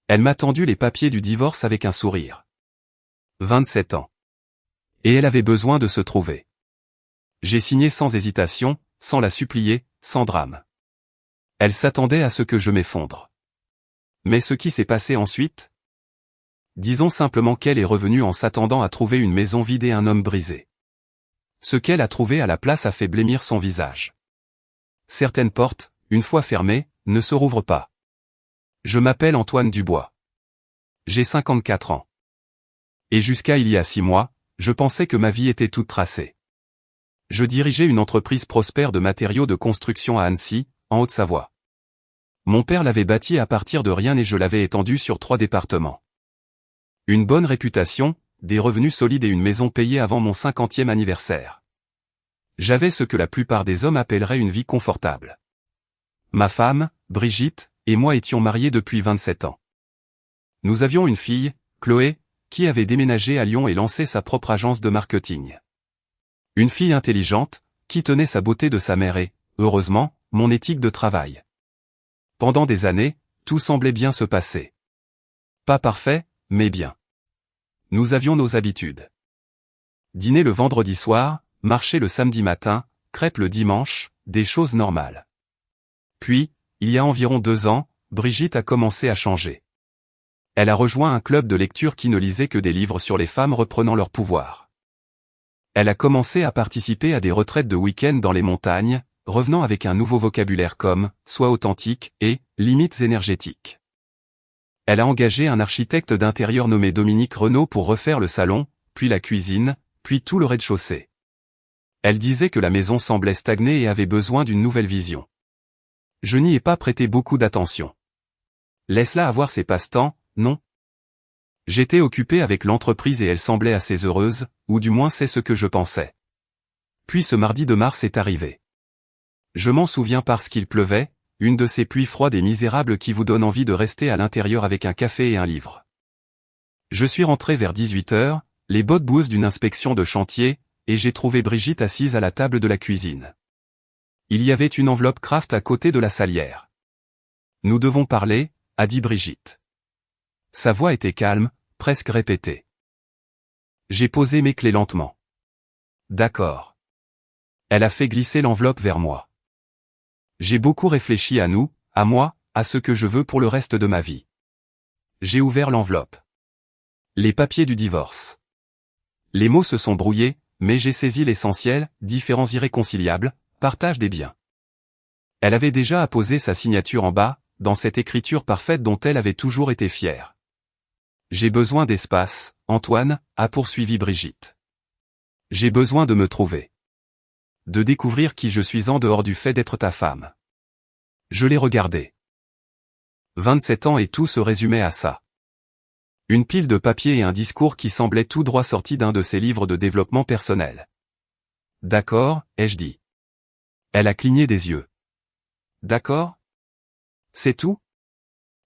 Elle m'a tendu les papiers du divorce avec un sourire. 27 ans. Et elle avait besoin de se trouver. J'ai signé sans hésitation, sans la supplier, sans drame. Elle s'attendait à ce que je m'effondre. Mais ce qui s'est passé ensuite? Disons simplement qu'elle est revenue en s'attendant à trouver une maison vide et un homme brisé. Ce qu'elle a trouvé à la place a fait blêmir son visage. Certaines portes, une fois fermées, ne se rouvrent pas. Je m'appelle Antoine Dubois. J'ai 54 ans. Et jusqu'à il y a 6 mois, je pensais que ma vie était toute tracée. Je dirigeais une entreprise prospère de matériaux de construction à Annecy, en Haute-Savoie. Mon père l'avait bâtie à partir de rien et je l'avais étendue sur 3 départements. Une bonne réputation, des revenus solides et une maison payée avant mon 50e anniversaire. J'avais ce que la plupart des hommes appelleraient une vie confortable. Ma femme, Brigitte, et moi étions mariés depuis 27 ans. Nous avions une fille, Chloé, qui avait déménagé à Lyon et lancé sa propre agence de marketing. Une fille intelligente, qui tenait sa beauté de sa mère et, heureusement, mon éthique de travail. Pendant des années, tout semblait bien se passer. Pas parfait, mais bien. Nous avions nos habitudes. Dîner le vendredi soir, marcher le samedi matin, crêpes le dimanche, des choses normales. Puis, il y a environ 2 ans, Brigitte a commencé à changer. Elle a rejoint un club de lecture qui ne lisait que des livres sur les femmes reprenant leur pouvoir. Elle a commencé à participer à des retraites de week-end dans les montagnes, revenant avec un nouveau vocabulaire comme « sois authentique » et « limites énergétiques ». Elle a engagé un architecte d'intérieur nommé Dominique Renaud pour refaire le salon, puis la cuisine, puis tout le rez-de-chaussée. Elle disait que la maison semblait stagner et avait besoin d'une nouvelle vision. Je n'y ai pas prêté beaucoup d'attention. Laisse-la avoir ses passe-temps, non? J'étais occupé avec l'entreprise et elle semblait assez heureuse, ou du moins c'est ce que je pensais. Puis ce mardi de mars est arrivé. Je m'en souviens parce qu'il pleuvait, une de ces pluies froides et misérables qui vous donnent envie de rester à l'intérieur avec un café et un livre. Je suis rentré vers 18 h, les bottes boueuses d'une inspection de chantier, et j'ai trouvé Brigitte assise à la table de la cuisine. Il y avait une enveloppe Kraft à côté de la salière. « Nous devons parler », a dit Brigitte. Sa voix était calme, presque répétée. J'ai posé mes clés lentement. « D'accord. » Elle a fait glisser l'enveloppe vers moi. J'ai beaucoup réfléchi à nous, à moi, à ce que je veux pour le reste de ma vie. J'ai ouvert l'enveloppe. Les papiers du divorce. Les mots se sont brouillés, mais j'ai saisi l'essentiel, différends irréconciliables, partage des biens. Elle avait déjà apposé sa signature en bas, dans cette écriture parfaite dont elle avait toujours été fière. J'ai besoin d'espace, Antoine, a poursuivi Brigitte. J'ai besoin de me trouver. De découvrir qui je suis en dehors du fait d'être ta femme. Je l'ai regardé. 27 ans et tout se résumait à ça. Une pile de papier et un discours qui semblait tout droit sorti d'un de ses livres de développement personnel. D'accord, ai-je dit. Elle a cligné des yeux. D'accord? C'est tout?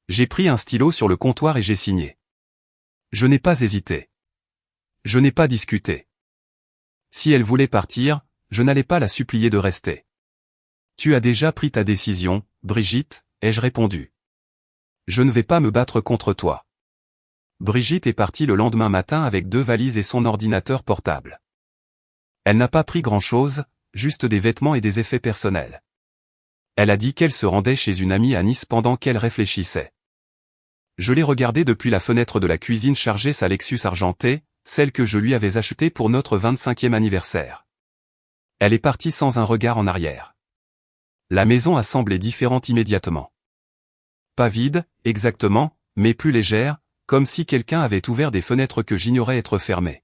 J'ai pris un stylo sur le comptoir et j'ai signé. Je n'ai pas hésité. Je n'ai pas discuté. Si elle voulait partir, je n'allais pas la supplier de rester. Tu as déjà pris ta décision, Brigitte, ai-je répondu. Je ne vais pas me battre contre toi. Brigitte est partie le lendemain matin avec 2 valises et son ordinateur portable. Elle n'a pas pris grand-chose, juste des vêtements et des effets personnels. Elle a dit qu'elle se rendait chez une amie à Nice pendant qu'elle réfléchissait. Je l'ai regardée depuis la fenêtre de la cuisine charger sa Lexus argentée, celle que je lui avais achetée pour notre 25e anniversaire. Elle est partie sans un regard en arrière. La maison a semblé différente immédiatement. Pas vide, exactement, mais plus légère, comme si quelqu'un avait ouvert des fenêtres que j'ignorais être fermées.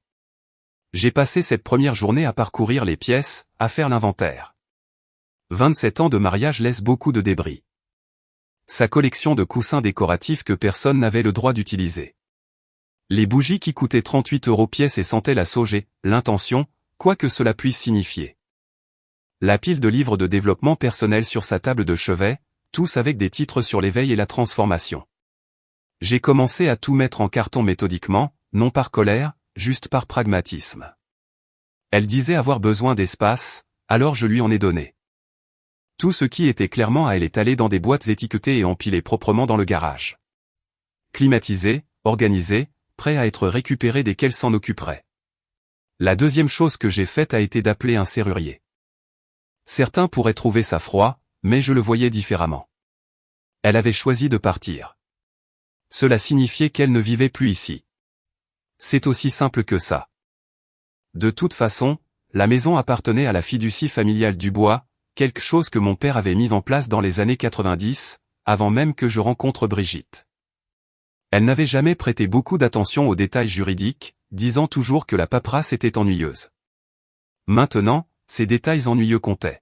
J'ai passé cette première journée à parcourir les pièces, à faire l'inventaire. 27 ans de mariage laisse beaucoup de débris. Sa collection de coussins décoratifs que personne n'avait le droit d'utiliser. Les bougies qui coûtaient 38 € pièce et sentaient la sauge et l'intention, quoi que cela puisse signifier. La pile de livres de développement personnel sur sa table de chevet, tous avec des titres sur l'éveil et la transformation. J'ai commencé à tout mettre en carton méthodiquement, non par colère, juste par pragmatisme. Elle disait avoir besoin d'espace, alors je lui en ai donné. Tout ce qui était clairement à elle est allé dans des boîtes étiquetées et empilé proprement dans le garage. climatisé, organisé, prêt à être récupéré dès qu'elle s'en occuperait. La deuxième chose que j'ai faite a été d'appeler un serrurier. Certains pourraient trouver ça froid, mais je le voyais différemment. Elle avait choisi de partir. Cela signifiait qu'elle ne vivait plus ici. C'est aussi simple que ça. De toute façon, la maison appartenait à la fiducie familiale Dubois, quelque chose que mon père avait mis en place dans les années 90, avant même que je rencontre Brigitte. Elle n'avait jamais prêté beaucoup d'attention aux détails juridiques, disant toujours que la paperasse était ennuyeuse. Maintenant, ces détails ennuyeux comptaient.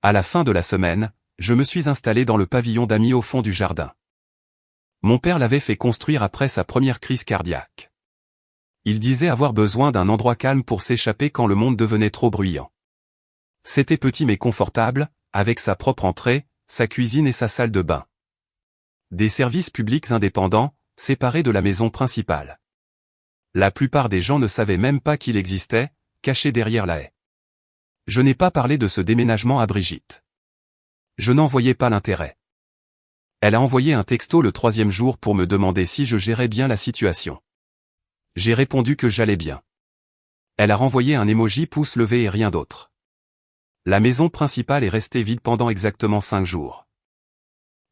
À la fin de la semaine, je me suis installé dans le pavillon d'amis au fond du jardin. Mon père l'avait fait construire après sa première crise cardiaque. Il disait avoir besoin d'un endroit calme pour s'échapper quand le monde devenait trop bruyant. C'était petit mais confortable, avec sa propre entrée, sa cuisine et sa salle de bain. Des services publics indépendants, séparés de la maison principale. La plupart des gens ne savaient même pas qu'il existait, caché derrière la haie. Je n'ai pas parlé de ce déménagement à Brigitte. Je n'en voyais pas l'intérêt. Elle a envoyé un texto le 3e jour pour me demander si je gérais bien la situation. J'ai répondu que j'allais bien. Elle a renvoyé un emoji pouce levé et rien d'autre. La maison principale est restée vide pendant exactement 5 jours.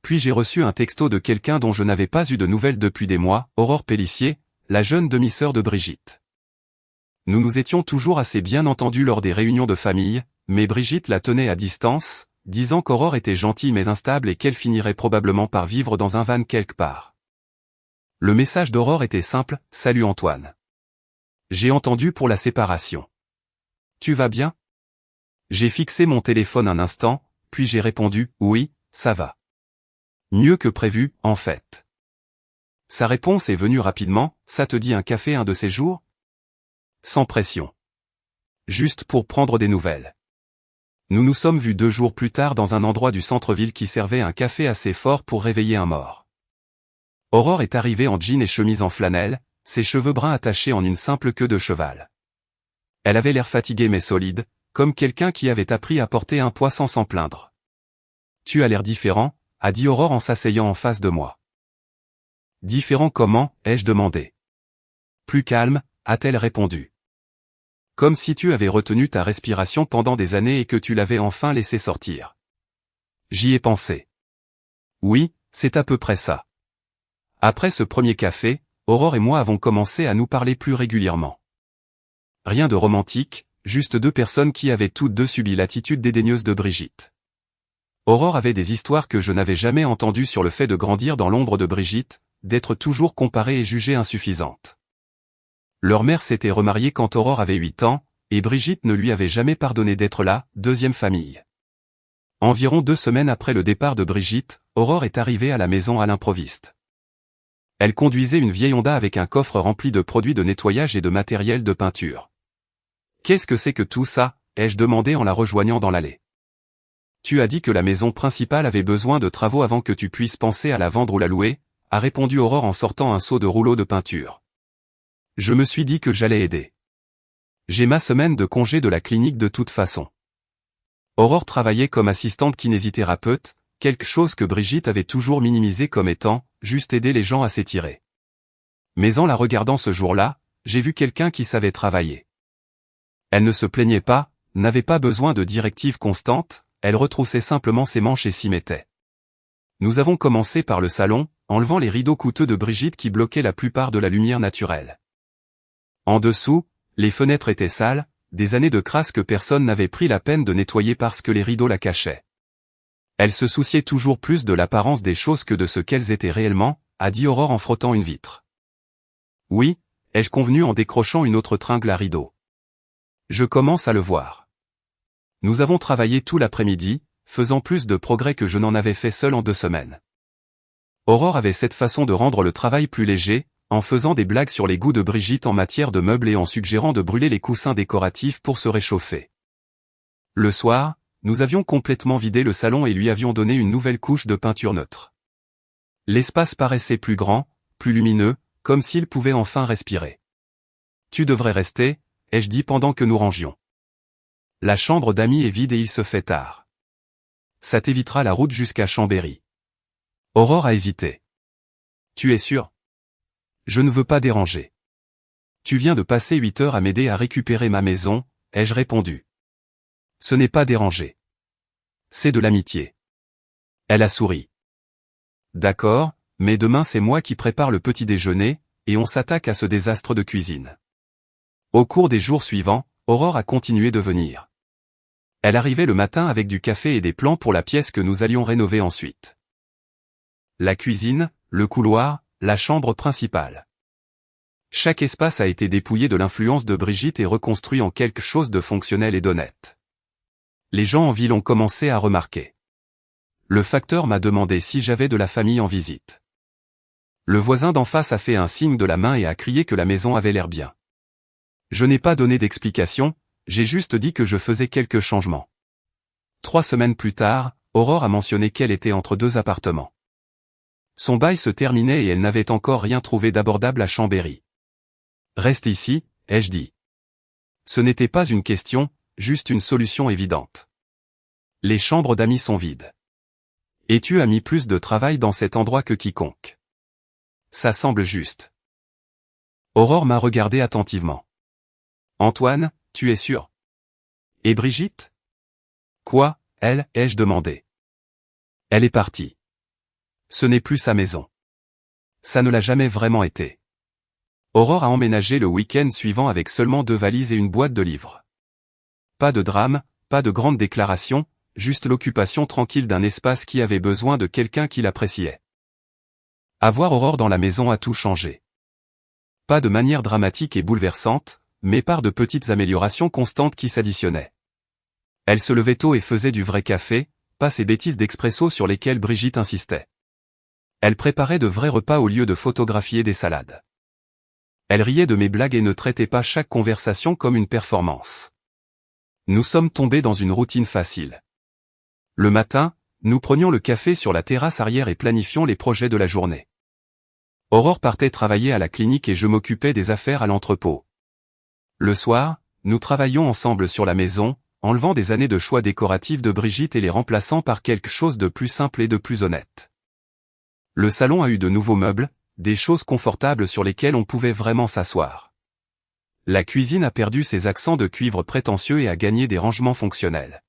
Puis j'ai reçu un texto de quelqu'un dont je n'avais pas eu de nouvelles depuis des mois, Aurore Pellissier, la jeune demi-sœur de Brigitte. Nous nous étions toujours assez bien entendus lors des réunions de famille, mais Brigitte la tenait à distance, disant qu'Aurore était gentille mais instable et qu'elle finirait probablement par vivre dans un van quelque part. Le message d'Aurore était simple, « Salut Antoine. J'ai entendu pour la séparation. Tu vas bien ?» J'ai fixé mon téléphone un instant, puis j'ai répondu, « Oui, ça va. Mieux que prévu, en fait. » Sa réponse est venue rapidement, « Ça te dit un café un de ces jours ?» Sans pression. Juste pour prendre des nouvelles. Nous nous sommes vus 2 jours plus tard dans un endroit du centre-ville qui servait un café assez fort pour réveiller un mort. Aurore est arrivée en jean et chemise en flanelle, ses cheveux bruns attachés en une simple queue de cheval. Elle avait l'air fatiguée mais solide, comme quelqu'un qui avait appris à porter un poids sans s'en plaindre. « Tu as l'air différent », a dit Aurore en s'asseyant en face de moi. « Différent comment ?» ai-je demandé. « Plus calme », a-t-elle répondu. « Comme si tu avais retenu ta respiration pendant des années et que tu l'avais enfin laissé sortir. » J'y ai pensé. Oui, c'est à peu près ça. Après ce premier café, Aurore et moi avons commencé à nous parler plus régulièrement. Rien de romantique, juste 2 personnes qui avaient toutes 2 subi l'attitude dédaigneuse de Brigitte. Aurore avait des histoires que je n'avais jamais entendues sur le fait de grandir dans l'ombre de Brigitte, d'être toujours comparée et jugée insuffisante. Leur mère s'était remariée quand Aurore avait 8 ans, et Brigitte ne lui avait jamais pardonné d'être la deuxième famille. Environ 2 semaines après le départ de Brigitte, Aurore est arrivée à la maison à l'improviste. Elle conduisait une vieille Honda avec un coffre rempli de produits de nettoyage et de matériel de peinture. « Qu'est-ce que c'est que tout ça ?» ai-je demandé en la rejoignant dans l'allée. « Tu as dit que la maison principale avait besoin de travaux avant que tu puisses penser à la vendre ou la louer », a répondu Aurore en sortant un seau de rouleaux de peinture. Je me suis dit que j'allais aider. J'ai ma semaine de congé de la clinique de toute façon. Aurore travaillait comme assistante kinésithérapeute, quelque chose que Brigitte avait toujours minimisé comme étant « juste aider les gens à s'étirer ». Mais en la regardant ce jour-là, j'ai vu quelqu'un qui savait travailler. Elle ne se plaignait pas, n'avait pas besoin de directives constantes, elle retroussait simplement ses manches et s'y mettait. Nous avons commencé par le salon, enlevant les rideaux coûteux de Brigitte qui bloquaient la plupart de la lumière naturelle. En dessous, les fenêtres étaient sales, des années de crasse que personne n'avait pris la peine de nettoyer parce que les rideaux la cachaient. Elle se souciait toujours plus de l'apparence des choses que de ce qu'elles étaient réellement, a dit Aurore en frottant une vitre. Oui, ai-je convenu en décrochant une autre tringle à rideaux. Je commence à le voir. Nous avons travaillé tout l'après-midi, faisant plus de progrès que je n'en avais fait seul en 2 semaines. Aurore avait cette façon de rendre le travail plus léger, en faisant des blagues sur les goûts de Brigitte en matière de meubles et en suggérant de brûler les coussins décoratifs pour se réchauffer. Le soir, nous avions complètement vidé le salon et lui avions donné une nouvelle couche de peinture neutre. L'espace paraissait plus grand, plus lumineux, comme s'il pouvait enfin respirer. « Tu devrais rester », ai-je dit pendant que nous rangions. « La chambre d'amis est vide et il se fait tard. Ça t'évitera la route jusqu'à Chambéry. » Aurore a hésité. « Tu es sûr? Je ne veux pas déranger. Tu viens de passer 8 heures à m'aider à récupérer ma maison, ai-je répondu. Ce n'est pas déranger. C'est de l'amitié. Elle a souri. D'accord, mais demain c'est moi qui prépare le petit déjeuner, et on s'attaque à ce désastre de cuisine. Au cours des jours suivants, Aurore a continué de venir. Elle arrivait le matin avec du café et des plans pour la pièce que nous allions rénover ensuite. La cuisine, le couloir, la chambre principale. Chaque espace a été dépouillé de l'influence de Brigitte et reconstruit en quelque chose de fonctionnel et d'honnête. Les gens en ville ont commencé à remarquer. Le facteur m'a demandé si j'avais de la famille en visite. Le voisin d'en face a fait un signe de la main et a crié que la maison avait l'air bien. Je n'ai pas donné d'explication, j'ai juste dit que je faisais quelques changements. 3 semaines plus tard, Aurore a mentionné qu'elle était entre 2 appartements. Son bail se terminait et elle n'avait encore rien trouvé d'abordable à Chambéry. Reste ici, ai-je dit. Ce n'était pas une question, juste une solution évidente. Les chambres d'amis sont vides. Et tu as mis plus de travail dans cet endroit que quiconque. Ça semble juste. Aurore m'a regardé attentivement. Antoine, tu es sûr? Et Brigitte? Quoi, elle, ai-je demandé. Elle est partie. Ce n'est plus sa maison. Ça ne l'a jamais vraiment été. Aurore a emménagé le week-end suivant avec seulement 2 valises et une boîte de livres. Pas de drame, pas de grande déclaration, juste l'occupation tranquille d'un espace qui avait besoin de quelqu'un qui l'appréciait. Avoir Aurore dans la maison a tout changé. Pas de manière dramatique et bouleversante, mais par de petites améliorations constantes qui s'additionnaient. Elle se levait tôt et faisait du vrai café, pas ces bêtises d'expresso sur lesquelles Brigitte insistait. Elle préparait de vrais repas au lieu de photographier des salades. Elle riait de mes blagues et ne traitait pas chaque conversation comme une performance. Nous sommes tombés dans une routine facile. Le matin, nous prenions le café sur la terrasse arrière et planifions les projets de la journée. Aurore partait travailler à la clinique et je m'occupais des affaires à l'entrepôt. Le soir, nous travaillions ensemble sur la maison, enlevant des années de choix décoratifs de Brigitte et les remplaçant par quelque chose de plus simple et de plus honnête. Le salon a eu de nouveaux meubles, des choses confortables sur lesquelles on pouvait vraiment s'asseoir. La cuisine a perdu ses accents de cuivre prétentieux et a gagné des rangements fonctionnels.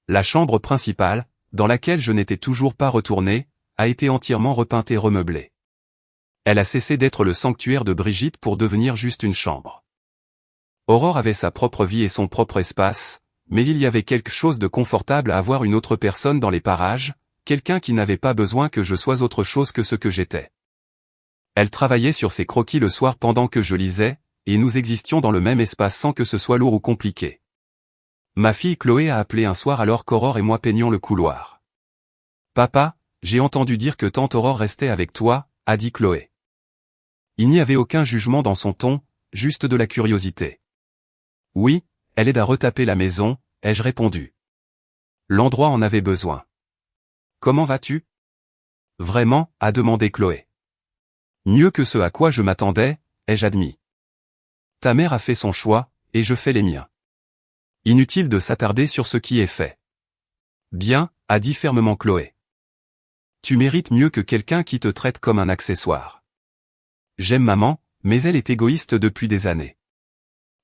La chambre principale, dans laquelle je n'étais toujours pas retourné, a été entièrement repeinte et remeublée. Elle a cessé d'être le sanctuaire de Brigitte pour devenir juste une chambre. Aurore avait sa propre vie et son propre espace, mais il y avait quelque chose de confortable à avoir une autre personne dans les parages, quelqu'un qui n'avait pas besoin que je sois autre chose que ce que j'étais. Elle travaillait sur ses croquis le soir pendant que je lisais, et nous existions dans le même espace sans que ce soit lourd ou compliqué. Ma fille Chloé a appelé un soir alors qu'Aurore et moi peignions le couloir. « Papa, j'ai entendu dire que tante Aurore restait avec toi », a dit Chloé. Il n'y avait aucun jugement dans son ton, juste de la curiosité. « Oui, elle aide à retaper la maison », ai-je répondu. L'endroit en avait besoin. « Comment vas-tu ?»« Vraiment ?» a demandé Chloé. « Mieux que ce à quoi je m'attendais », ai-je admis. « Ta mère a fait son choix, et je fais les miens. Inutile de s'attarder sur ce qui est fait. »« Bien », a dit fermement Chloé. « Tu mérites mieux que quelqu'un qui te traite comme un accessoire. J'aime maman, mais elle est égoïste depuis des années.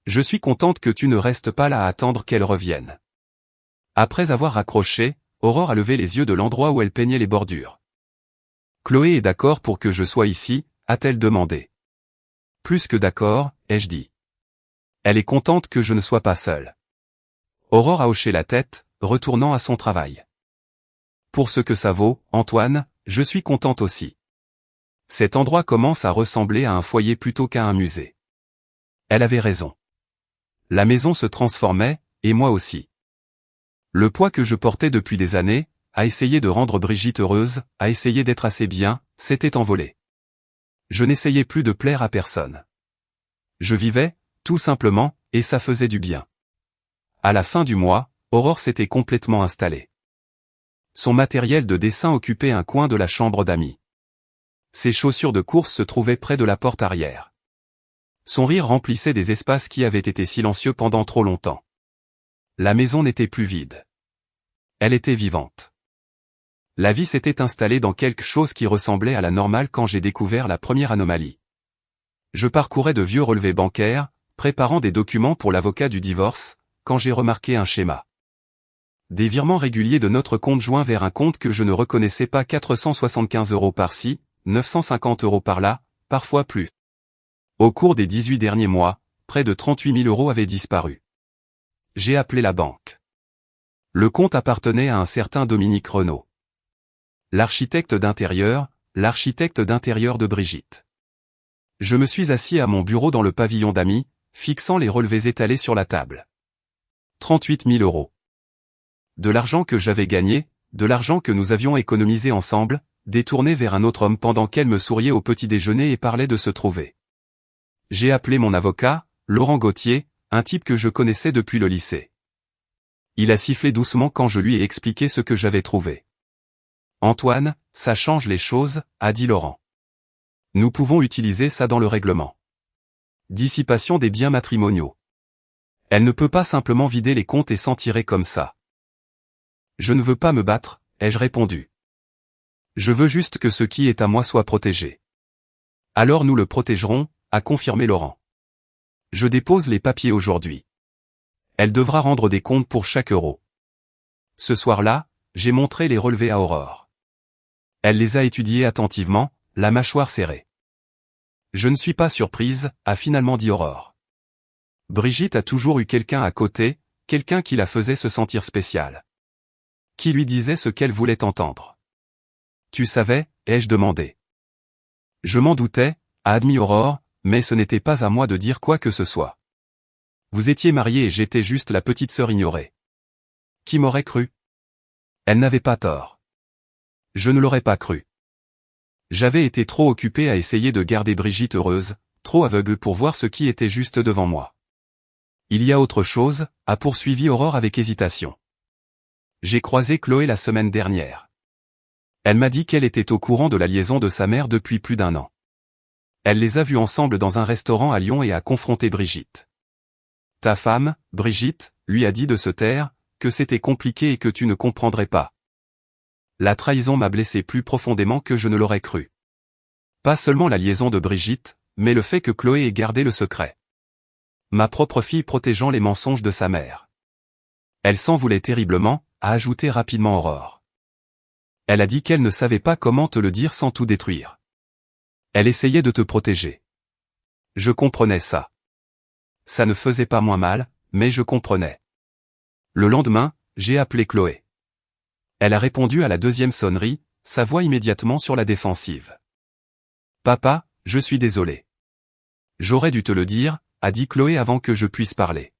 Je suis contente que tu ne restes pas là à attendre qu'elle revienne. » Après avoir raccroché, Aurore a levé les yeux de l'endroit où elle peignait les bordures. « Chloé est d'accord pour que je sois ici ?» a-t-elle demandé. « Plus que d'accord », ai-je dit. Elle est contente que je ne sois pas seule. Aurore a hoché la tête, retournant à son travail. « Pour ce que ça vaut, Antoine, je suis contente aussi. Cet endroit commence à ressembler à un foyer plutôt qu'à un musée. » Elle avait raison. La maison se transformait, et moi aussi. Le poids que je portais depuis des années, à essayer de rendre Brigitte heureuse, à essayer d'être assez bien, s'était envolé. Je n'essayais plus de plaire à personne. Je vivais, tout simplement, et ça faisait du bien. À la fin du mois, Aurore s'était complètement installée. Son matériel de dessin occupait un coin de la chambre d'amis. Ses chaussures de course se trouvaient près de la porte arrière. Son rire remplissait des espaces qui avaient été silencieux pendant trop longtemps. La maison n'était plus vide. Elle était vivante. La vie s'était installée dans quelque chose qui ressemblait à la normale quand j'ai découvert la première anomalie. Je parcourais de vieux relevés bancaires, préparant des documents pour l'avocat du divorce, quand j'ai remarqué un schéma. Des virements réguliers de notre compte joint vers un compte que je ne reconnaissais pas, 475 € par-ci, 950 € par-là, parfois plus. Au cours des 18 derniers mois, près de 38 000 € avaient disparu. J'ai appelé la banque. Le compte appartenait à un certain Dominique Renaud. L'architecte d'intérieur de Brigitte. Je me suis assis à mon bureau dans le pavillon d'amis, fixant les relevés étalés sur la table. 38 000 €. De l'argent que j'avais gagné, de l'argent que nous avions économisé ensemble, détourné vers un autre homme pendant qu'elle me souriait au petit déjeuner et parlait de se trouver. J'ai appelé mon avocat, Laurent Gauthier, un type que je connaissais depuis le lycée. Il a sifflé doucement quand je lui ai expliqué ce que j'avais trouvé. Antoine, ça change les choses, a dit Laurent. Nous pouvons utiliser ça dans le règlement. Dissipation des biens matrimoniaux. Elle ne peut pas simplement vider les comptes et s'en tirer comme ça. Je ne veux pas me battre, ai-je répondu. Je veux juste que ce qui est à moi soit protégé. Alors nous le protégerons, a confirmé Laurent. Je dépose les papiers aujourd'hui. Elle devra rendre des comptes pour chaque euro. Ce soir-là, j'ai montré les relevés à Aurore. Elle les a étudiés attentivement, la mâchoire serrée. Je ne suis pas surprise, a finalement dit Aurore. Brigitte a toujours eu quelqu'un à côté, quelqu'un qui la faisait se sentir spéciale. Qui lui disait ce qu'elle voulait entendre. Tu savais, ai-je demandé. Je m'en doutais, a admis Aurore, mais ce n'était pas à moi de dire quoi que ce soit. Vous étiez mariés et j'étais juste la petite sœur ignorée. Qui m'aurait cru? Elle n'avait pas tort. Je ne l'aurais pas cru. J'avais été trop occupé à essayer de garder Brigitte heureuse, trop aveugle pour voir ce qui était juste devant moi. Il y a autre chose, a poursuivi Aurore avec hésitation. J'ai croisé Chloé la semaine dernière. Elle m'a dit qu'elle était au courant de la liaison de sa mère depuis plus d'1 an. Elle les a vus ensemble dans un restaurant à Lyon et a confronté Brigitte. Ta femme, Brigitte, lui a dit de se taire, que c'était compliqué et que tu ne comprendrais pas. La trahison m'a blessé plus profondément que je ne l'aurais cru. Pas seulement la liaison de Brigitte, mais le fait que Chloé ait gardé le secret. Ma propre fille protégeant les mensonges de sa mère. Elle s'en voulait terriblement, a ajouté rapidement Aurore. Elle a dit qu'elle ne savait pas comment te le dire sans tout détruire. Elle essayait de te protéger. Je comprenais ça. Ça ne faisait pas moins mal, mais je comprenais. Le lendemain, j'ai appelé Chloé. Elle a répondu à la deuxième sonnerie, sa voix immédiatement sur la défensive. Papa, je suis désolé. J'aurais dû te le dire, a dit Chloé avant que je puisse parler.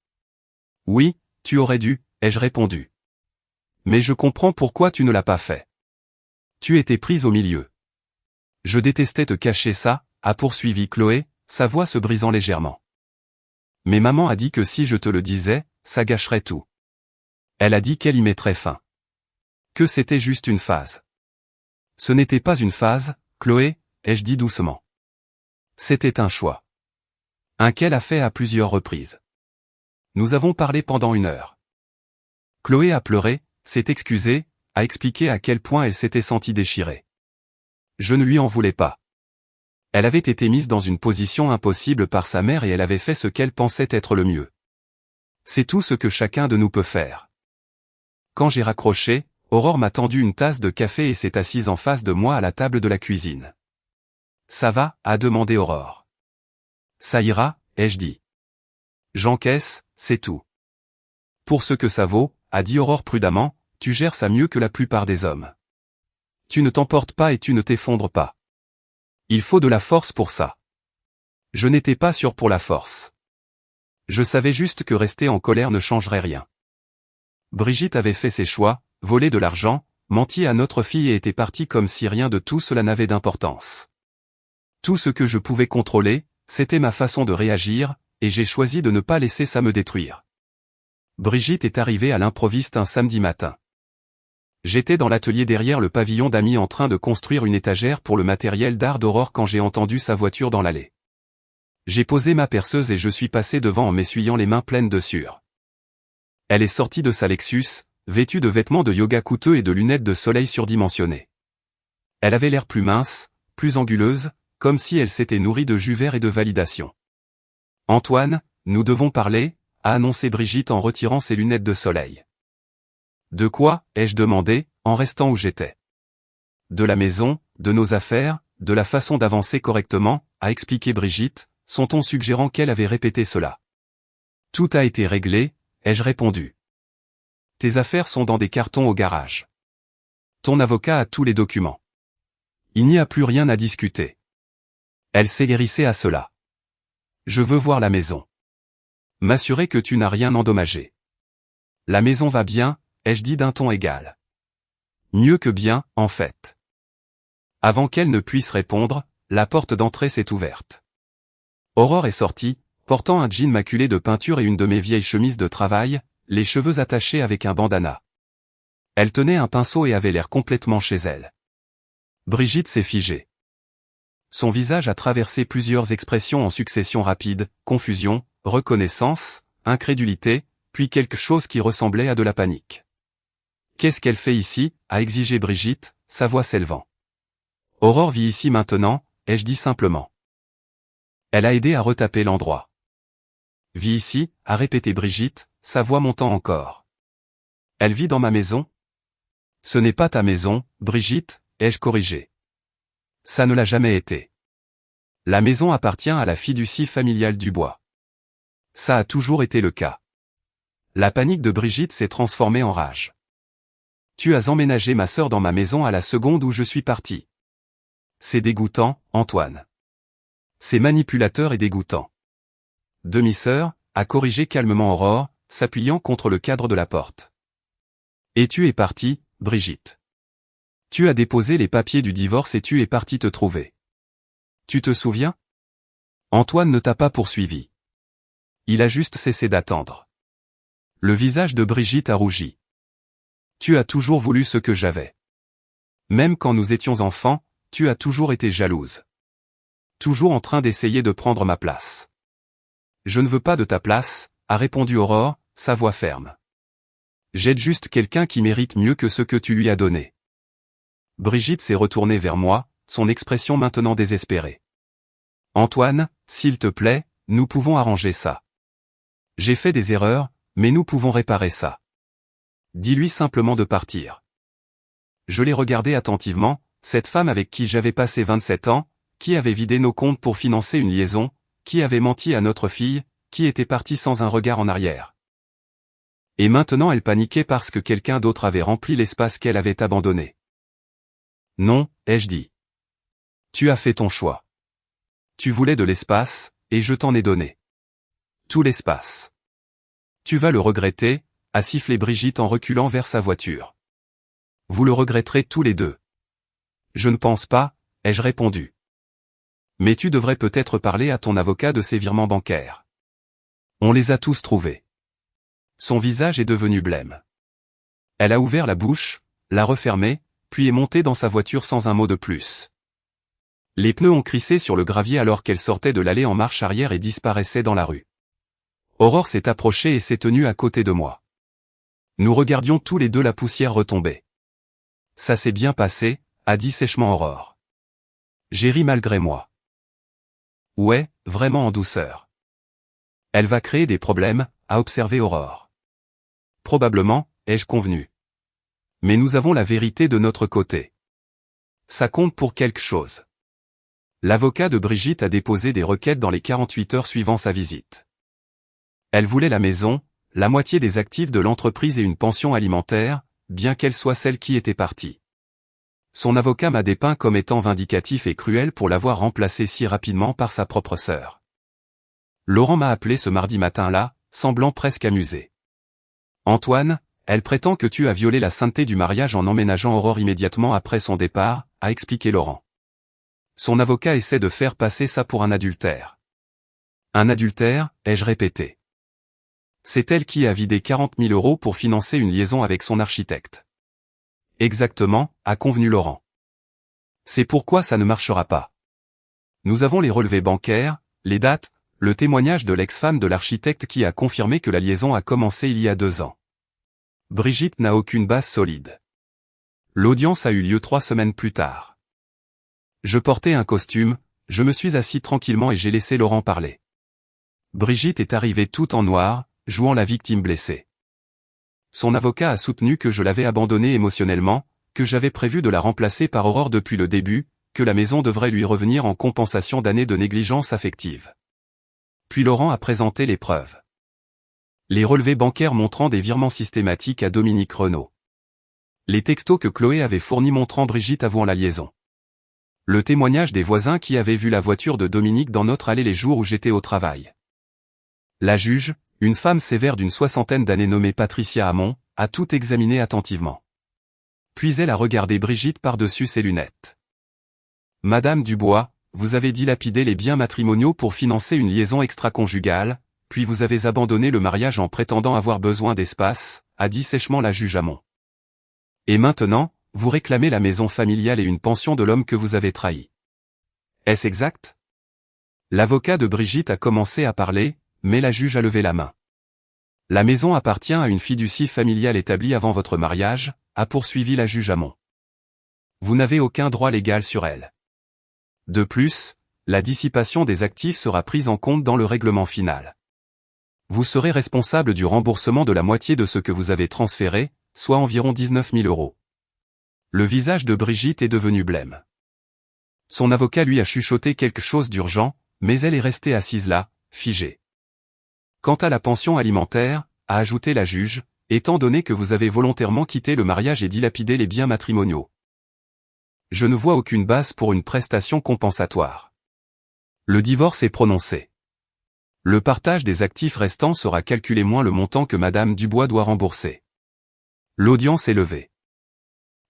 Oui, tu aurais dû, ai-je répondu. Mais je comprends pourquoi tu ne l'as pas fait. Tu étais prise au milieu. Je détestais te cacher ça, a poursuivi Chloé, sa voix se brisant légèrement. Mais maman a dit que si je te le disais, ça gâcherait tout. Elle a dit qu'elle y mettrait fin. Que c'était juste une phase. Ce n'était pas une phase, Chloé, ai-je dit doucement. C'était un choix. Un qu'elle a fait à plusieurs reprises. Nous avons parlé pendant 1 heure. Chloé a pleuré, s'est excusée, a expliqué à quel point elle s'était sentie déchirée. Je ne lui en voulais pas. Elle avait été mise dans une position impossible par sa mère et elle avait fait ce qu'elle pensait être le mieux. C'est tout ce que chacun de nous peut faire. Quand j'ai raccroché, Aurore m'a tendu une tasse de café et s'est assise en face de moi à la table de la cuisine. Ça va, a demandé Aurore. Ça ira, ai-je dit. J'encaisse, c'est tout. Pour ce que ça vaut, a dit Aurore prudemment, tu gères ça mieux que la plupart des hommes. Tu ne t'emportes pas et tu ne t'effondres pas. Il faut de la force pour ça. Je n'étais pas sûr pour la force. Je savais juste que rester en colère ne changerait rien. Brigitte avait fait ses choix, volé de l'argent, menti à notre fille et était partie comme si rien de tout cela n'avait d'importance. Tout ce que je pouvais contrôler, c'était ma façon de réagir, et j'ai choisi de ne pas laisser ça me détruire. Brigitte est arrivée à l'improviste un samedi matin. J'étais dans l'atelier derrière le pavillon d'amis en train de construire une étagère pour le matériel d'art d'Aurore quand j'ai entendu sa voiture dans l'allée. J'ai posé ma perceuse et je suis passé devant en m'essuyant les mains pleines de sueur. Elle est sortie de sa Lexus, vêtue de vêtements de yoga coûteux et de lunettes de soleil surdimensionnées. Elle avait l'air plus mince, plus anguleuse, comme si elle s'était nourrie de jus vert et de validation. « Antoine, nous devons parler », a annoncé Brigitte en retirant ses lunettes de soleil. « De quoi ?» ai-je demandé, en restant où j'étais. « De la maison, de nos affaires, de la façon d'avancer correctement », a expliqué Brigitte, son ton suggérant qu'elle avait répété cela. « Tout a été réglé », ai-je répondu. « Tes affaires sont dans des cartons au garage. Ton avocat a tous les documents. Il n'y a plus rien à discuter. » Elle s'aiguerissait à cela. « Je veux voir la maison. M'assurer que tu n'as rien endommagé. »« La maison va bien », ai-je dit d'un ton égal. « Mieux que bien, en fait. » Avant qu'elle ne puisse répondre, la porte d'entrée s'est ouverte. Aurore est sortie, portant un jean maculé de peinture et une de mes vieilles chemises de travail, les cheveux attachés avec un bandana. Elle tenait un pinceau et avait l'air complètement chez elle. Brigitte s'est figée. Son visage a traversé plusieurs expressions en succession rapide, confusion, reconnaissance, incrédulité, puis quelque chose qui ressemblait à de la panique. « Qu'est-ce qu'elle fait ici ?» a exigé Brigitte, sa voix s'élevant. « Aurore vit ici maintenant », ai-je dit simplement. Elle a aidé à retaper l'endroit. « Vit ici », a répété Brigitte, sa voix montant encore. « Elle vit dans ma maison ?»« Ce n'est pas ta maison, Brigitte », ai-je corrigé. « Ça ne l'a jamais été. La maison appartient à la fiducie familiale Dubois. Ça a toujours été le cas. » La panique de Brigitte s'est transformée en rage. « Tu as emménagé ma sœur dans ma maison à la seconde où je suis parti. C'est dégoûtant, Antoine. C'est manipulateur et dégoûtant. » Demi-sœur, a corrigé calmement Aurore, s'appuyant contre le cadre de la porte. « Et tu es parti, Brigitte. Tu as déposé les papiers du divorce et tu es parti te trouver. Tu te souviens ? Antoine ne t'a pas poursuivi. Il a juste cessé d'attendre. » Le visage de Brigitte a rougi. « Tu as toujours voulu ce que j'avais. Même quand nous étions enfants, tu as toujours été jalouse. Toujours en train d'essayer de prendre ma place. »« Je ne veux pas de ta place, » a répondu Aurore, sa voix ferme. « J'aide juste quelqu'un qui mérite mieux que ce que tu lui as donné. » Brigitte s'est retournée vers moi, son expression maintenant désespérée. « Antoine, s'il te plaît, nous pouvons arranger ça. J'ai fait des erreurs, mais nous pouvons réparer ça. Dis-lui simplement de partir. » Je l'ai regardée attentivement, cette femme avec qui j'avais passé 27 ans, qui avait vidé nos comptes pour financer une liaison, qui avait menti à notre fille, qui était partie sans un regard en arrière. Et maintenant elle paniquait parce que quelqu'un d'autre avait rempli l'espace qu'elle avait abandonné. « Non, ai-je dit. Tu as fait ton choix. Tu voulais de l'espace, et je t'en ai donné. Tout l'espace. Tu vas le regretter, » a sifflé Brigitte en reculant vers sa voiture. « Vous le regretterez tous les deux. »« Je ne pense pas, » ai-je répondu. « Mais tu devrais peut-être parler à ton avocat de ces virements bancaires. On les a tous trouvés. » Son visage est devenu blême. Elle a ouvert la bouche, l'a refermée, puis est montée dans sa voiture sans un mot de plus. Les pneus ont crissé sur le gravier alors qu'elle sortait de l'allée en marche arrière et disparaissait dans la rue. Aurore s'est approchée et s'est tenue à côté de moi. Nous regardions tous les deux la poussière retomber. « Ça s'est bien passé », a dit sèchement Aurore. J'ai ri malgré moi. « Ouais, vraiment en douceur. Elle va créer des problèmes », a observé Aurore. « Probablement, ai-je convenu. Mais nous avons la vérité de notre côté. Ça compte pour quelque chose. » L'avocat de Brigitte a déposé des requêtes dans les 48 heures suivant sa visite. Elle voulait la maison, la moitié des actifs de l'entreprise et une pension alimentaire, bien qu'elle soit celle qui était partie. Son avocat m'a dépeint comme étant vindicatif et cruel pour l'avoir remplacé si rapidement par sa propre sœur. Laurent m'a appelé ce mardi matin-là, semblant presque amusé. « Antoine, elle prétend que tu as violé la sainteté du mariage en emménageant Aurore immédiatement après son départ, » a expliqué Laurent. Son avocat essaie de faire passer ça pour un adultère. « Un adultère ?» ai-je répété. C'est elle qui a vidé 40 000 € pour financer une liaison avec son architecte. Exactement, a convenu Laurent. C'est pourquoi ça ne marchera pas. Nous avons les relevés bancaires, les dates, le témoignage de l'ex-femme de l'architecte qui a confirmé que la liaison a commencé il y a 2 ans. Brigitte n'a aucune base solide. L'audience a eu lieu 3 semaines plus tard. Je portais un costume, je me suis assis tranquillement et j'ai laissé Laurent parler. Brigitte est arrivée toute en noir, jouant la victime blessée. Son avocat a soutenu que je l'avais abandonnée émotionnellement, que j'avais prévu de la remplacer par Aurore depuis le début, que la maison devrait lui revenir en compensation d'années de négligence affective. Puis Laurent a présenté les preuves. Les relevés bancaires montrant des virements systématiques à Dominique Renaud. Les textos que Chloé avait fournis montrant Brigitte avouant la liaison. Le témoignage des voisins qui avaient vu la voiture de Dominique dans notre allée les jours où j'étais au travail. La juge, une femme sévère d'une 60aine d'années nommée Patricia Hamon, a tout examiné attentivement. Puis elle a regardé Brigitte par-dessus ses lunettes. Madame Dubois, vous avez dilapidé les biens matrimoniaux pour financer une liaison extra-conjugale, puis vous avez abandonné le mariage en prétendant avoir besoin d'espace, a dit sèchement la juge Hamon. Et maintenant, vous réclamez la maison familiale et une pension de l'homme que vous avez trahi. Est-ce exact? L'avocat de Brigitte a commencé à parler, mais la juge a levé la main. La maison appartient à une fiducie familiale établie avant votre mariage, a poursuivi la juge Hamon. Vous n'avez aucun droit légal sur elle. De plus, la dissipation des actifs sera prise en compte dans le règlement final. Vous serez responsable du remboursement de la moitié de ce que vous avez transféré, soit environ 19 000 €. Le visage de Brigitte est devenu blême. Son avocat lui a chuchoté quelque chose d'urgent, mais elle est restée assise là, figée. Quant à la pension alimentaire, a ajouté la juge, étant donné que vous avez volontairement quitté le mariage et dilapidé les biens matrimoniaux. Je ne vois aucune base pour une prestation compensatoire. Le divorce est prononcé. Le partage des actifs restants sera calculé moins le montant que Madame Dubois doit rembourser. L'audience est levée.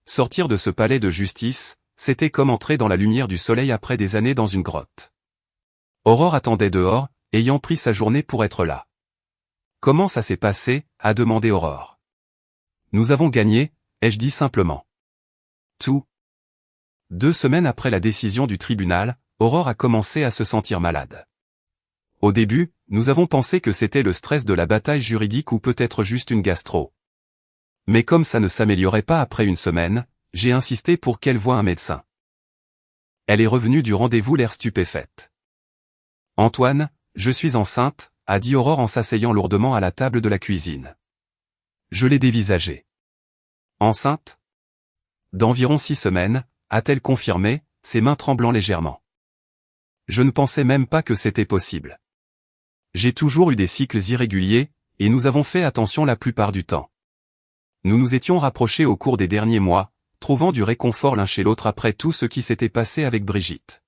Sortir de ce palais de justice, c'était comme entrer dans la lumière du soleil après des années dans une grotte. Aurore attendait dehors, ayant pris sa journée pour être là. Comment ça s'est passé, a demandé Aurore. Nous avons gagné, ai-je dit simplement. Tout. 2 semaines après la décision du tribunal, Aurore a commencé à se sentir malade. Au début, nous avons pensé que c'était le stress de la bataille juridique ou peut-être juste une gastro. Mais comme ça ne s'améliorait pas après une semaine, j'ai insisté pour qu'elle voie un médecin. Elle est revenue du rendez-vous l'air stupéfaite. Antoine, je suis enceinte, a dit Aurore en s'asseyant lourdement à la table de la cuisine. Je l'ai dévisagée. Enceinte? D'environ 6 semaines, a-t-elle confirmé, ses mains tremblant légèrement. Je ne pensais même pas que c'était possible. J'ai toujours eu des cycles irréguliers, et nous avons fait attention la plupart du temps. Nous nous étions rapprochés au cours des derniers mois, trouvant du réconfort l'un chez l'autre après tout ce qui s'était passé avec Brigitte.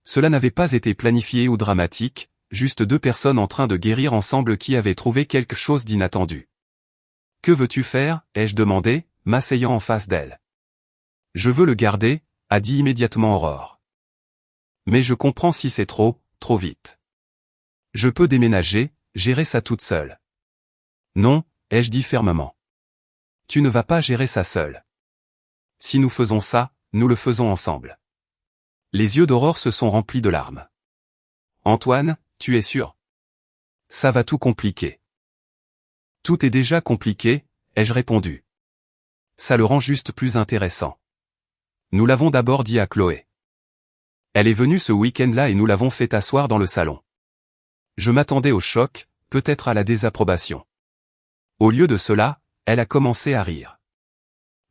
Cela n'avait pas été planifié ou dramatique, juste 2 personnes en train de guérir ensemble qui avaient trouvé quelque chose d'inattendu. Que veux-tu faire, ai-je demandé, m'asseyant en face d'elle. Je veux le garder, a dit immédiatement Aurore. Mais je comprends si c'est trop vite. Je peux déménager, gérer ça toute seule. Non, ai-je dit fermement. Tu ne vas pas gérer ça seule. Si nous faisons ça, nous le faisons ensemble. Les yeux d'Aurore se sont remplis de larmes. Antoine, tu es sûr? Ça va tout compliquer. Tout est déjà compliqué, ai-je répondu. Ça le rend juste plus intéressant. Nous l'avons d'abord dit à Chloé. Elle est venue ce week-end-là et nous l'avons fait asseoir dans le salon. Je m'attendais au choc, peut-être à la désapprobation. Au lieu de cela, elle a commencé à rire.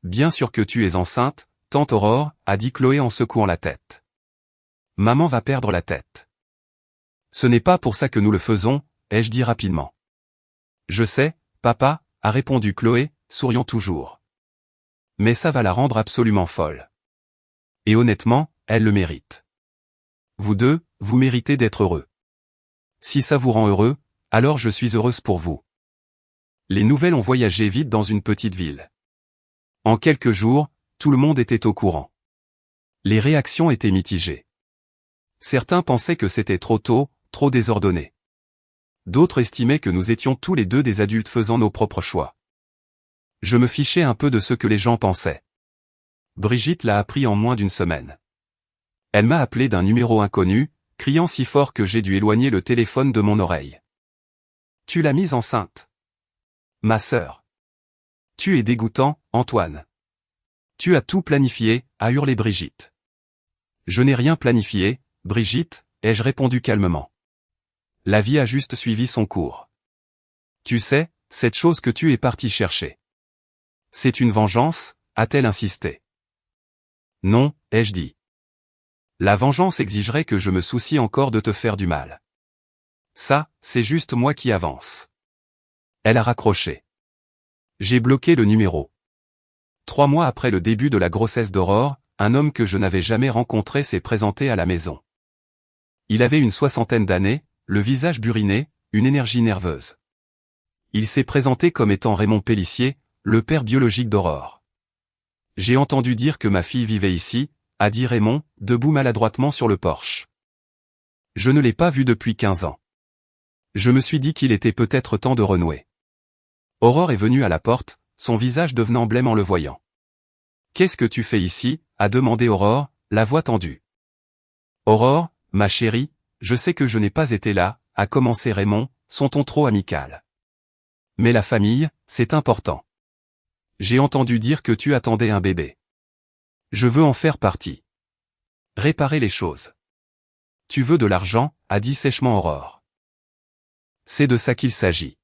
Bien sûr que tu es enceinte, tante Aurore, a dit Chloé en secouant la tête. Maman va perdre la tête. Ce n'est pas pour ça que nous le faisons, ai-je dit rapidement. Je sais, papa, a répondu Chloé, souriant toujours. Mais ça va la rendre absolument folle. Et honnêtement, elle le mérite. Vous deux, vous méritez d'être heureux. Si ça vous rend heureux, alors je suis heureuse pour vous. Les nouvelles ont voyagé vite dans une petite ville. En quelques jours, tout le monde était au courant. Les réactions étaient mitigées. Certains pensaient que c'était trop tôt, trop désordonné. D'autres estimaient que nous étions tous les deux des adultes faisant nos propres choix. Je me fichais un peu de ce que les gens pensaient. Brigitte l'a appris en moins d'une semaine. Elle m'a appelé d'un numéro inconnu, criant si fort que j'ai dû éloigner le téléphone de mon oreille. Tu l'as mise enceinte. Ma sœur. Tu es dégoûtant, Antoine. Tu as tout planifié, a hurlé Brigitte. Je n'ai rien planifié, Brigitte, ai-je répondu calmement. La vie a juste suivi son cours. Tu sais, cette chose que tu es parti chercher. C'est une vengeance, a-t-elle insisté. Non, ai-je dit. La vengeance exigerait que je me soucie encore de te faire du mal. Ça, c'est juste moi qui avance. Elle a raccroché. J'ai bloqué le numéro. 3 mois après le début de la grossesse d'Aurore, un homme que je n'avais jamais rencontré s'est présenté à la maison. Il avait une 60aine d'années, le visage buriné, une énergie nerveuse. Il s'est présenté comme étant Raymond Pélissier, le père biologique d'Aurore. J'ai entendu dire que ma fille vivait ici, a dit Raymond, debout maladroitement sur le porche. Je ne l'ai pas vu depuis 15 ans. Je me suis dit qu'il était peut-être temps de renouer. Aurore est venue à la porte, son visage devenant blême en le voyant. « Qu'est-ce que tu fais ici » a demandé Aurore, la voix tendue. « Aurore, ma chérie, je sais que je n'ai pas été là » a commencé Raymond, son ton trop amical. « Mais la famille, c'est important. J'ai entendu dire que tu attendais un bébé. Je veux en faire partie. Réparer les choses. Tu veux de l'argent » a dit sèchement Aurore. C'est de ça qu'il s'agit.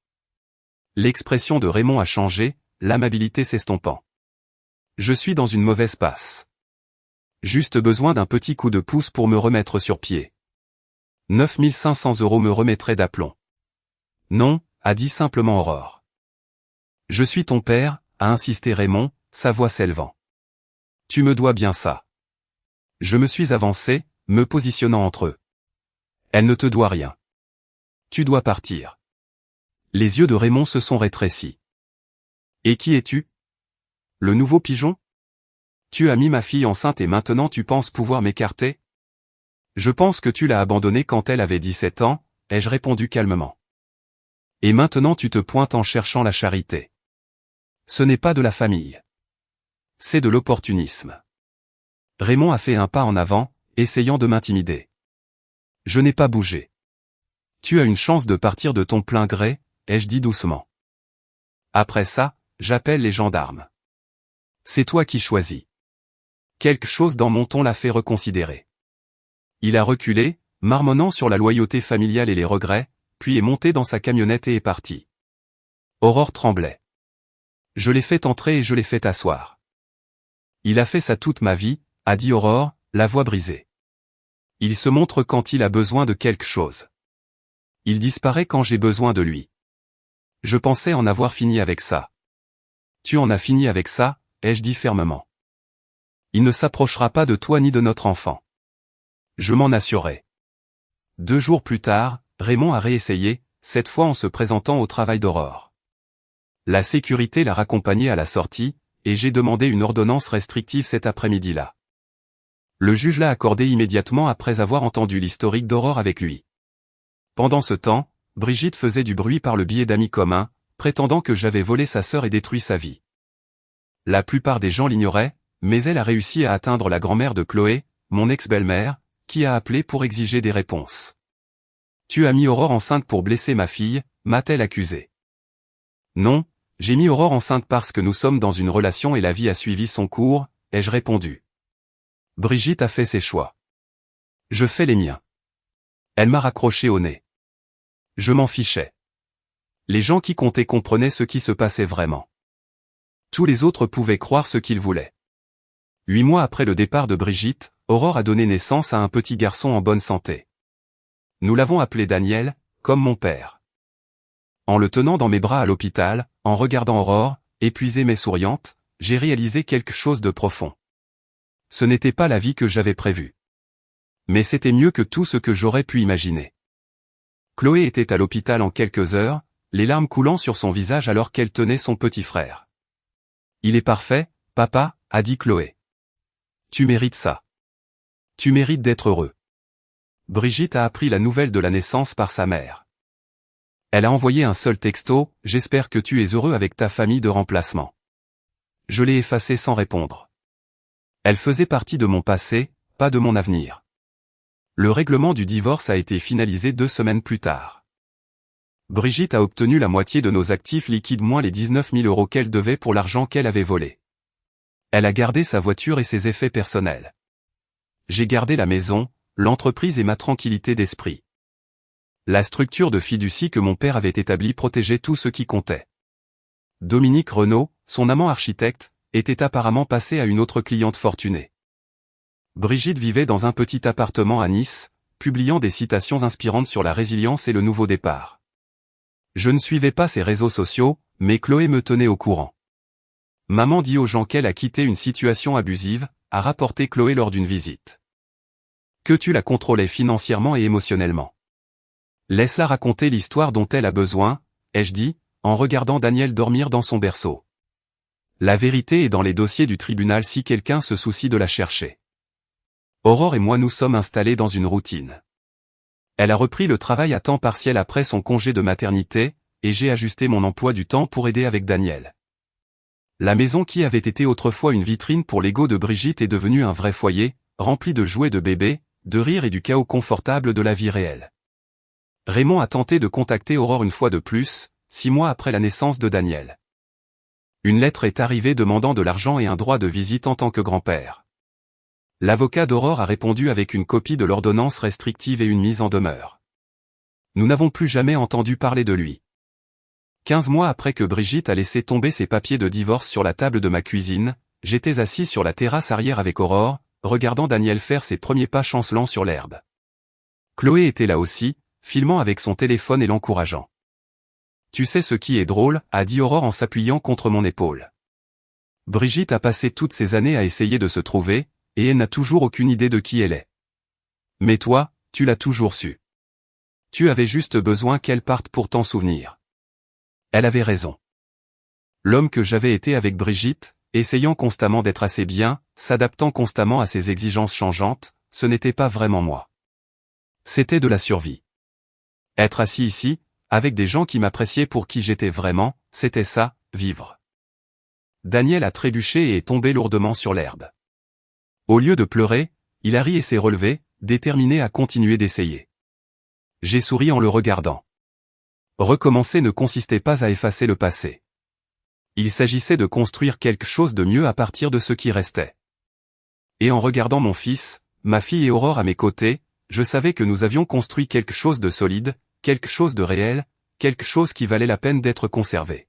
L'expression de Raymond a changé, l'amabilité s'estompant. Je suis dans une mauvaise passe. Juste besoin d'un petit coup de pouce pour me remettre sur pied. 9 500 € me remettraient d'aplomb. Non, a dit simplement Aurore. Je suis ton père, a insisté Raymond, sa voix s'élevant. Tu me dois bien ça. Je me suis avancé, me positionnant entre eux. Elle ne te doit rien. Tu dois partir. Les yeux de Raymond se sont rétrécis. Et qui es-tu? Le nouveau pigeon? Tu as mis ma fille enceinte et maintenant tu penses pouvoir m'écarter? Je pense que tu l'as abandonnée quand elle avait 17 ans, ai-je répondu calmement. Et maintenant tu te pointes en cherchant la charité. Ce n'est pas de la famille. C'est de l'opportunisme. Raymond a fait un pas en avant, essayant de m'intimider. Je n'ai pas bougé. Tu as une chance de partir de ton plein gré, ai-je dit doucement. Après ça, j'appelle les gendarmes. C'est toi qui choisis. Quelque chose dans mon ton l'a fait reconsidérer. Il a reculé, marmonnant sur la loyauté familiale et les regrets, puis est monté dans sa camionnette et est parti. Aurore tremblait. Je l'ai fait entrer et je l'ai fait asseoir. Il a fait ça toute ma vie, a dit Aurore, la voix brisée. Il se montre quand il a besoin de quelque chose. Il disparaît quand j'ai besoin de lui. Je pensais en avoir fini avec ça. Tu en as fini avec ça, ai-je dit fermement. Il ne s'approchera pas de toi ni de notre enfant. Je m'en assurais. 2 jours plus tard, Raymond a réessayé, cette fois en se présentant au travail d'Aurore. La sécurité l'a raccompagné à la sortie, et j'ai demandé une ordonnance restrictive cet après-midi-là. Le juge l'a accordé immédiatement après avoir entendu l'historique d'Aurore avec lui. Pendant ce temps, Brigitte faisait du bruit par le biais d'amis communs, prétendant que j'avais volé sa sœur et détruit sa vie. La plupart des gens l'ignoraient, mais elle a réussi à atteindre la grand-mère de Chloé, mon ex-belle-mère, qui a appelé pour exiger des réponses. Tu as mis Aurore enceinte pour blesser ma fille, m'a-t-elle accusé. Non, j'ai mis Aurore enceinte parce que nous sommes dans une relation et la vie a suivi son cours, ai-je répondu. Brigitte a fait ses choix. Je fais les miens. Elle m'a raccroché au nez. Je m'en fichais. Les gens qui comptaient comprenaient ce qui se passait vraiment. Tous les autres pouvaient croire ce qu'ils voulaient. 8 mois après le départ de Brigitte, Aurore a donné naissance à un petit garçon en bonne santé. Nous l'avons appelé Daniel, comme mon père. En le tenant dans mes bras à l'hôpital, en regardant Aurore, épuisée mais souriante, j'ai réalisé quelque chose de profond. Ce n'était pas la vie que j'avais prévue. Mais c'était mieux que tout ce que j'aurais pu imaginer. Chloé était à l'hôpital en quelques heures, les larmes coulant sur son visage alors qu'elle tenait son petit frère. Il est parfait, papa, a dit Chloé. Tu mérites ça. Tu mérites d'être heureux. Brigitte a appris la nouvelle de la naissance par sa mère. Elle a envoyé un seul texto, j'espère que tu es heureux avec ta famille de remplacement. Je l'ai effacé sans répondre. Elle faisait partie de mon passé, pas de mon avenir. Le règlement du divorce a été finalisé 2 semaines plus tard. Brigitte a obtenu la moitié de nos actifs liquides moins les 19 000 € qu'elle devait pour l'argent qu'elle avait volé. Elle a gardé sa voiture et ses effets personnels. J'ai gardé la maison, l'entreprise et ma tranquillité d'esprit. La structure de fiducie que mon père avait établie protégeait tout ce qui comptait. Dominique Renaud, son amant architecte, était apparemment passé à une autre cliente fortunée. Brigitte vivait dans un petit appartement à Nice, publiant des citations inspirantes sur la résilience et le nouveau départ. Je ne suivais pas ses réseaux sociaux, mais Chloé me tenait au courant. Maman dit aux gens qu'elle a quitté une situation abusive, a rapporté Chloé lors d'une visite. Que tu la contrôlais financièrement et émotionnellement. Laisse-la raconter l'histoire dont elle a besoin, ai-je dit, en regardant Daniel dormir dans son berceau. La vérité est dans les dossiers du tribunal si quelqu'un se soucie de la chercher. Aurore et moi nous sommes installés dans une routine. Elle a repris le travail à temps partiel après son congé de maternité, et j'ai ajusté mon emploi du temps pour aider avec Daniel. La maison qui avait été autrefois une vitrine pour l'ego de Brigitte est devenue un vrai foyer, rempli de jouets de bébé, de rire et du chaos confortable de la vie réelle. Raymond a tenté de contacter Aurore une fois de plus, 6 mois après la naissance de Daniel. Une lettre est arrivée demandant de l'argent et un droit de visite en tant que grand-père. L'avocat d'Aurore a répondu avec une copie de l'ordonnance restrictive et une mise en demeure. Nous n'avons plus jamais entendu parler de lui. 15 mois après que Brigitte a laissé tomber ses papiers de divorce sur la table de ma cuisine, j'étais assis sur la terrasse arrière avec Aurore, regardant Daniel faire ses premiers pas chancelants sur l'herbe. Chloé était là aussi, filmant avec son téléphone et l'encourageant. Tu sais ce qui est drôle, a dit Aurore en s'appuyant contre mon épaule. Brigitte a passé toutes ces années à essayer de se trouver, et elle n'a toujours aucune idée de qui elle est. Mais toi, tu l'as toujours su. Tu avais juste besoin qu'elle parte pour t'en souvenir. Elle avait raison. L'homme que j'avais été avec Brigitte, essayant constamment d'être assez bien, s'adaptant constamment à ses exigences changeantes, ce n'était pas vraiment moi. C'était de la survie. Être assis ici, avec des gens qui m'appréciaient pour qui j'étais vraiment, c'était ça, vivre. Daniel a trébuché et est tombé lourdement sur l'herbe. Au lieu de pleurer, il a ri et s'est relevé, déterminé à continuer d'essayer. J'ai souri en le regardant. Recommencer ne consistait pas à effacer le passé. Il s'agissait de construire quelque chose de mieux à partir de ce qui restait. Et en regardant mon fils, ma fille et Aurore à mes côtés, je savais que nous avions construit quelque chose de solide, quelque chose de réel, quelque chose qui valait la peine d'être conservé.